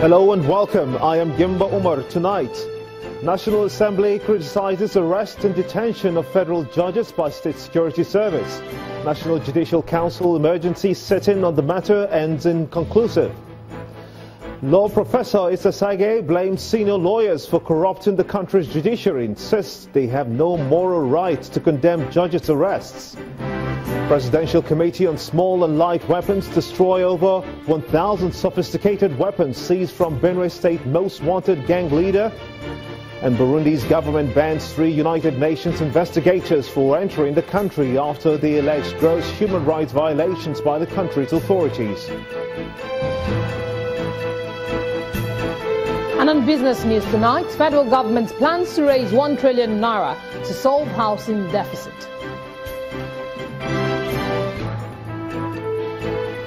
Hello and welcome. I am Gimba Umar. Tonight, National Assembly criticizes arrest and detention of federal judges by State Security Service. National Judicial Council emergency sit-in on the matter ends inconclusive. Law Professor Issa Sage blames senior lawyers for corrupting the country's judiciary, insists they have no moral right to condemn judges' arrests. Presidential Committee on Small and Light Weapons destroy over 1,000 sophisticated weapons seized from Benue State most wanted gang leader. And Burundi's government bans 3 United Nations investigators for entering the country after the alleged gross human rights violations by the country's authorities. And on business news tonight, federal government plans to raise 1 trillion naira to solve housing deficit.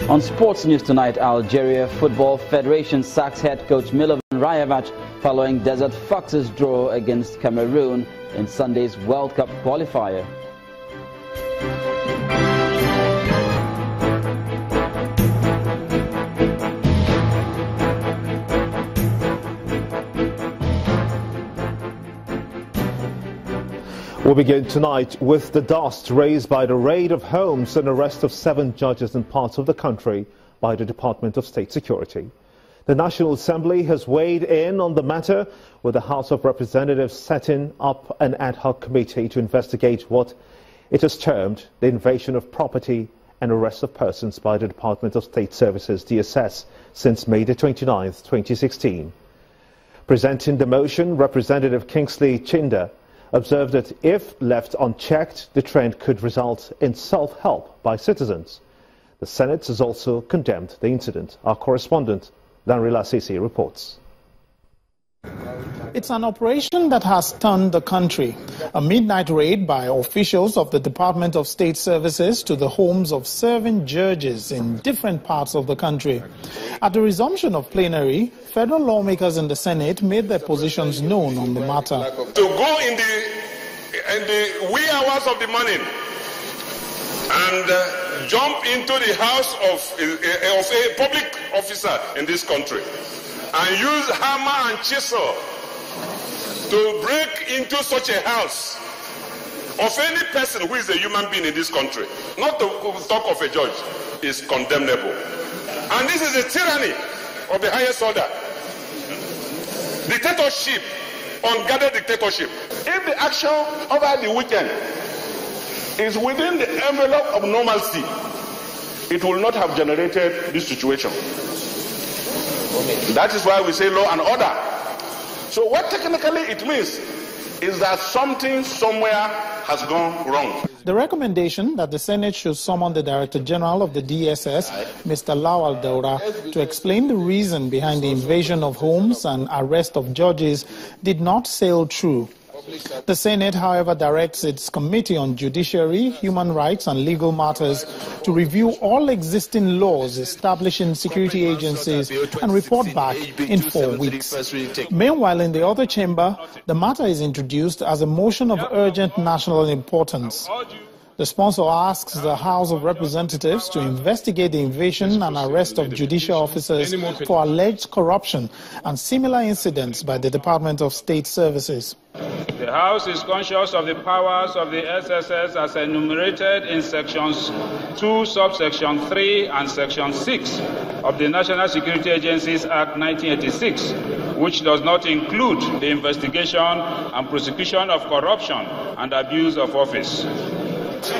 On sports news tonight, Algeria Football Federation sacks head coach Milovan Rajevac following Desert Foxes' draw against Cameroon in Sunday's World Cup qualifier. We'll begin tonight with the dust raised by the raid of homes and arrest of 7 judges in parts of the country by the Department of State Security. The National Assembly has weighed in on the matter, with the House of Representatives setting up an ad hoc committee to investigate what it has termed the invasion of property and arrest of persons by the Department of State Services, DSS, since May the 29th, 2016. Presenting the motion, Representative Kingsley Chinda observed that if left unchecked, the trend could result in self-help by citizens. The Senate has also condemned the incident. Our correspondent, Lanrila Sisi, reports. It's an operation that has stunned the country. A midnight raid by officials of the Department of State Services to the homes of 7 judges in different parts of the country. At the resumption of plenary, federal lawmakers in the Senate made their positions known on the matter. To go in the wee hours of the morning and jump into the house of a public officer in this country and use hammer and chisel to break into such a house of any person who is a human being in this country, not to talk of a judge, is condemnable. And this is a tyranny of the highest order. Dictatorship, unguarded dictatorship. If the action over the weekend is within the envelope of normalcy, it will not have generated this situation. That is why we say law and order. So what technically it means is that something somewhere has gone wrong. The recommendation that the Senate should summon the Director General of the DSS, Mr. Lawal Daura, to explain the reason behind the invasion of homes and arrest of judges did not sail through. The Senate, however, directs its Committee on Judiciary, Human Rights and Legal Matters to review all existing laws establishing security agencies and report back in 4 weeks. Meanwhile, in the other chamber, the matter is introduced as a motion of urgent national importance. The sponsor asks the House of Representatives to investigate the invasion and arrest of judicial officers for alleged corruption and similar incidents by the Department of State Services. The House is conscious of the powers of the SSS as enumerated in Sections 2, Subsection 3 and Section 6 of the National Security Agencies Act 1986, which does not include the investigation and prosecution of corruption and abuse of office.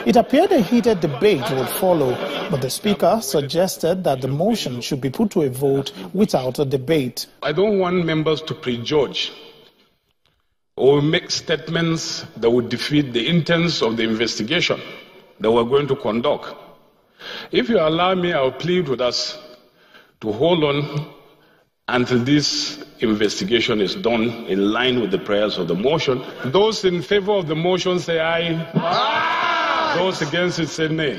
It appeared a heated debate would follow, but the Speaker suggested that the motion should be put to a vote without a debate. I don't want members to prejudge or make statements that would defeat the intents of the investigation that we're going to conduct. If you allow me, I'll plead with us to hold on until this investigation is done in line with the prayers of the motion. Those in favor of the motion say aye. Aye. Those against it say nay.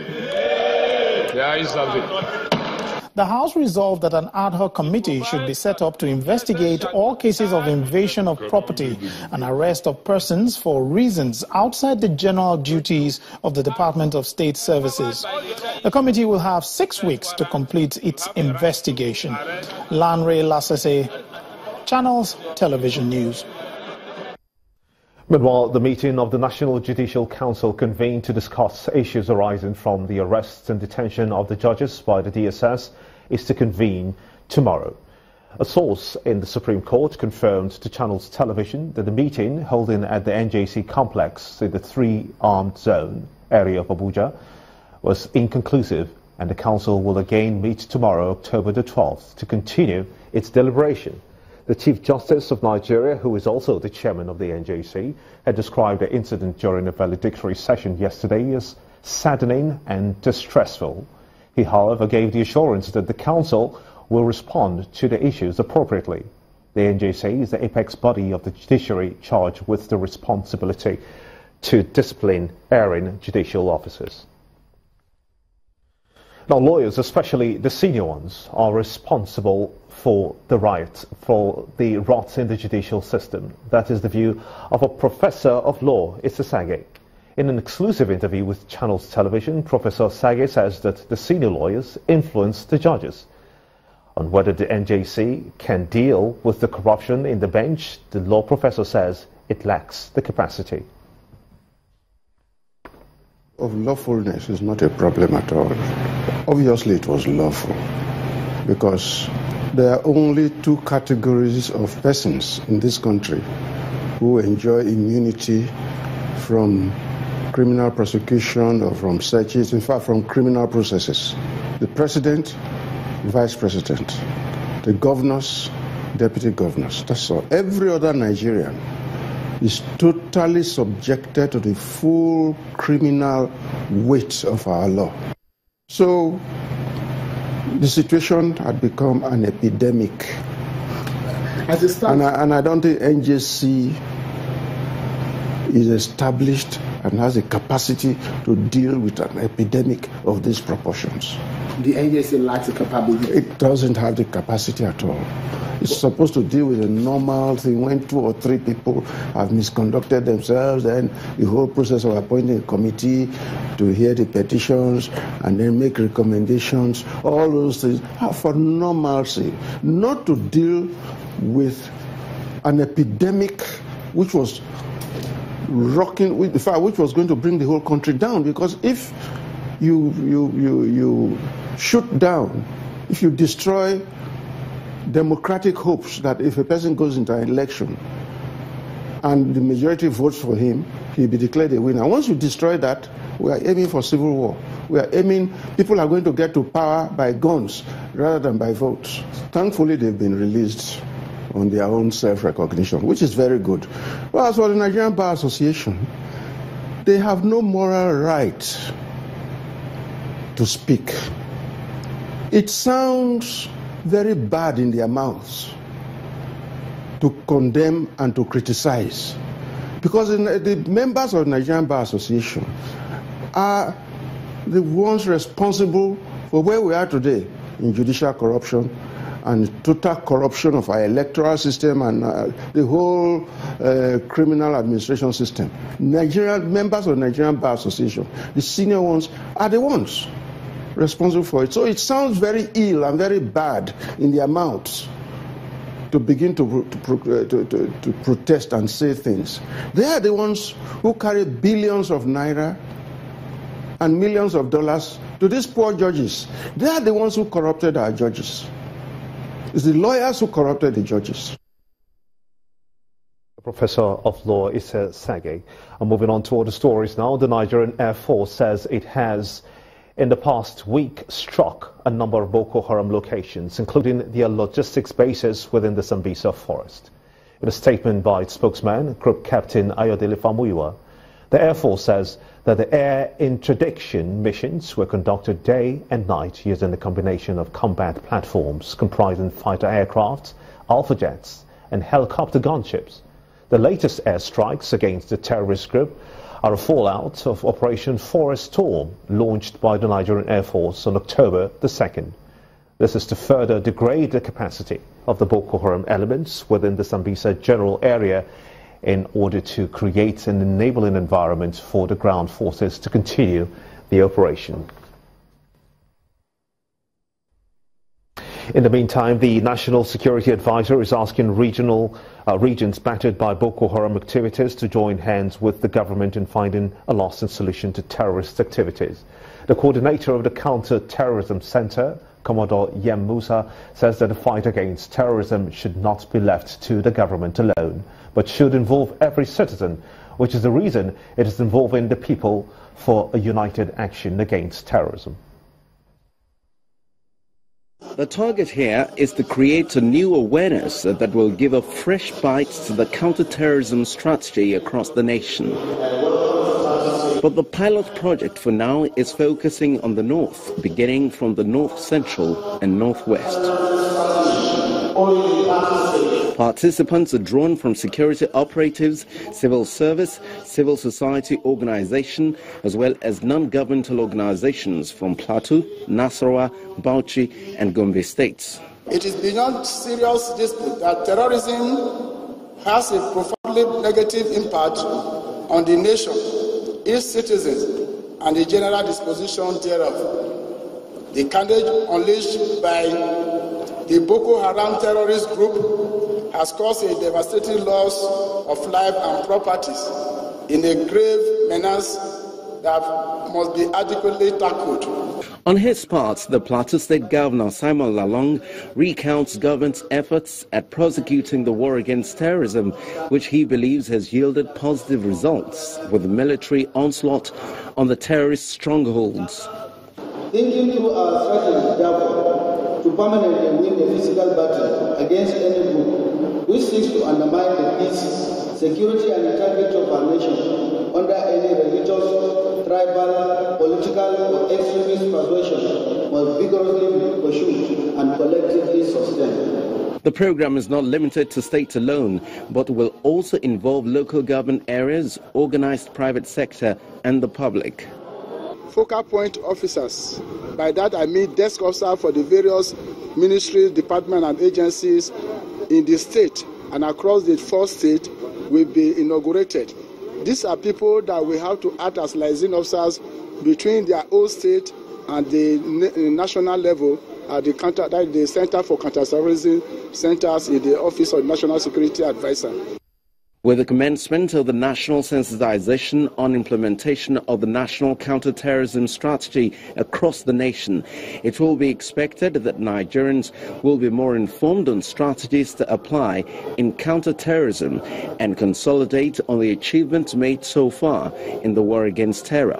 The ayes have it. The House resolved that an ad hoc committee should be set up to investigate all cases of invasion of property and arrest of persons for reasons outside the general duties of the Department of State Services. The committee will have 6 weeks to complete its investigation. Lanre Lasese, Channels Television News. Meanwhile, the meeting of the National Judicial Council convened to discuss issues arising from the arrests and detention of the judges by the DSS is to convene tomorrow. A source in the Supreme Court confirmed to Channels Television that the meeting, holding at the NJC complex in the three-armed zone area of Abuja, was inconclusive, and the Council will again meet tomorrow, October the 12th, to continue its deliberation. The Chief Justice of Nigeria, who is also the chairman of the NJC, had described the incident during a valedictory session yesterday as saddening and distressful. He, however, gave the assurance that the Council will respond to the issues appropriately. The NJC is the apex body of the judiciary charged with the responsibility to discipline erring judicial officers. Now, lawyers, especially the senior ones, are responsible for the rot in the judicial system. That is the view of a professor of law, Issa Sage. In an exclusive interview with Channels Television, Professor Sage says that the senior lawyers influence the judges. On whether the NJC can deal with the corruption in the bench, the law professor says it lacks the capacity. Of lawfulness is not a problem at all. Obviously it was lawful because there are only two categories of persons in this country who enjoy immunity from criminal prosecution or from searches, in fact from criminal processes. The president, vice president, the governors, deputy governors, that's all. Every other Nigerian is totally subjected to the full criminal weight of our law. So the situation had become an epidemic. And I don't think NJC is established and has the capacity to deal with an epidemic of these proportions. The NJC lacks the capability? It doesn't have the capacity at all. It's supposed to deal with a normal thing. When 2 or 3 people have misconducted themselves, then the whole process of appointing a committee to hear the petitions and then make recommendations, all those things are for normalcy, not to deal with an epidemic which was rocking, in fact, which was going to bring the whole country down. Because if you shoot down, if you destroy democratic hopes that if a person goes into an election and the majority votes for him, he'll be declared a winner. Once you destroy that, we are aiming for civil war. We are aiming, people are going to get to power by guns rather than by votes. Thankfully, they've been released on their own self-recognition, which is very good. Well, as for the Nigerian Bar Association, they have no moral right to speak. It sounds very bad in their mouths to condemn and to criticize, because the members of the Nigerian Bar Association are the ones responsible for where we are today in judicial corruption and total corruption of our electoral system and the whole criminal administration system. Nigerian members of the Nigerian Bar Association, the senior ones, are the ones responsible for it. So it sounds very ill and very bad in their mouths to begin to protest and say things. They are the ones who carry billions of naira and millions of dollars to these poor judges. They are the ones who corrupted our judges. It's the lawyers who corrupted the judges. Professor of Law Issa Sage. And moving on to other stories now, the Nigerian Air Force says it has in the past week struck a number of Boko Haram locations, including their logistics bases within the Sambisa forest. In a statement by its spokesman, Group Captain Ayodele Famuyiwa, the Air Force says that the air interdiction missions were conducted day and night using a combination of combat platforms comprising fighter aircraft, alpha jets and helicopter gunships. The latest airstrikes against the terrorist group are a fallout of Operation Forest Storm launched by the Nigerian Air Force on October the 2nd. This is to further degrade the capacity of the Boko Haram elements within the Sambisa general area in order to create an enabling environment for the ground forces to continue the operation. In the meantime, the National Security Advisor is asking regions battered by Boko Haram activities to join hands with the government in finding a lasting solution to terrorist activities. The coordinator of the Counterterrorism Center, Commodore Yem Musa, says that the fight against terrorism should not be left to the government alone, but should involve every citizen, which is the reason it is involving the people for a united action against terrorism. The target here is to create a new awareness that will give a fresh bite to the counterterrorism strategy across the nation. But the pilot project for now is focusing on the north, beginning from the north central and northwest. Participants are drawn from security operatives, civil service, civil society organization, as well as non-governmental organizations from Plateau, Nasarawa, Bauchi and Gombe states. It is beyond serious dispute that terrorism has a profoundly negative impact on the nation, its citizens, and the general disposition thereof. The carnage unleashed by the Boko Haram terrorist group has caused a devastating loss of life and properties in a grave menace that must be adequately tackled. On his part, the Plateau State Governor Simon Lalong recounts government's efforts at prosecuting the war against terrorism, which he believes has yielded positive results with the military onslaught on the terrorist strongholds. Thinking through our strategy, therefore, to permanently win the physical battle against any group which seeks to undermine the peace, security and integrity of our nation under any religious, tribal, political or extremist persuasion must vigorously be pursued and collectively sustained. The program is not limited to state alone, but will also involve local government areas, organized private sector and the public. Focal point officers, by that I mean desk officers for the various ministries, departments and agencies in the state and across the 4 states will be inaugurated. These are people that will have to act as liaison officers between their own state and the national level at the Center for Counterterrorism centers in the Office of National Security Advisor. With the commencement of the national sensitization on implementation of the national counterterrorism strategy across the nation, it will be expected that Nigerians will be more informed on strategies to apply in counterterrorism and consolidate on the achievements made so far in the war against terror.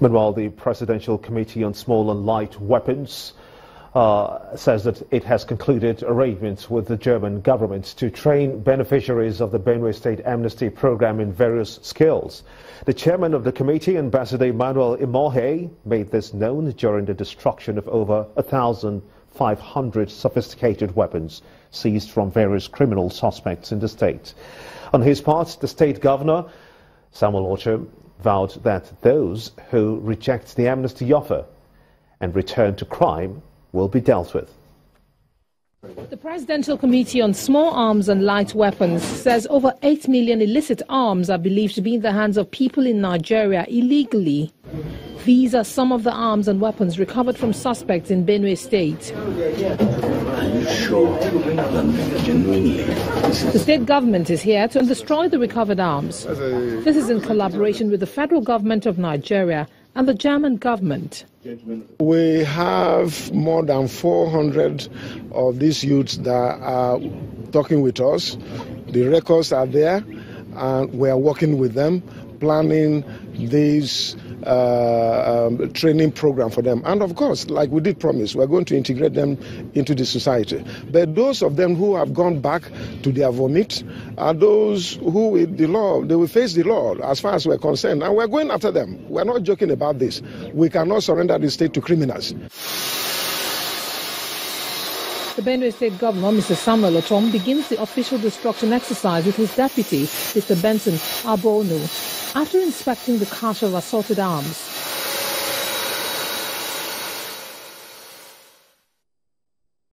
Meanwhile, the Presidential Committee on Small and Light Weapons says that it has concluded arrangements with the German government to train beneficiaries of the Benue State Amnesty program in various skills. The chairman of the committee, Ambassador Emmanuel Imohe, made this known during the destruction of over 1,500 sophisticated weapons seized from various criminal suspects in the state. On his part, the state governor, Samuel Orcham, vowed that those who reject the amnesty offer and return to crime will be dealt with. The Presidential Committee on Small Arms and Light Weapons says over 8 million illicit arms are believed to be in the hands of people in Nigeria illegally. These are some of the arms and weapons recovered from suspects in Benue State. Are you sure that genuinely? The state government is here to destroy the recovered arms. This is in collaboration with the federal government of Nigeria and the German government. We have more than 400 of these youths that are talking with us. The records are there, and we are working with them, planning this training program for them. And of course, like we did promise, we're going to integrate them into the society. But those of them who have gone back to their vomit are those who, with the law, they will face the law as far as we're concerned. And we're going after them. We're not joking about this. We cannot surrender the state to criminals. The Benue State Governor, Mr. Samuel Orcham, begins the official destruction exercise with his deputy, Mr. Benson Abonu, after inspecting the cache of assorted arms.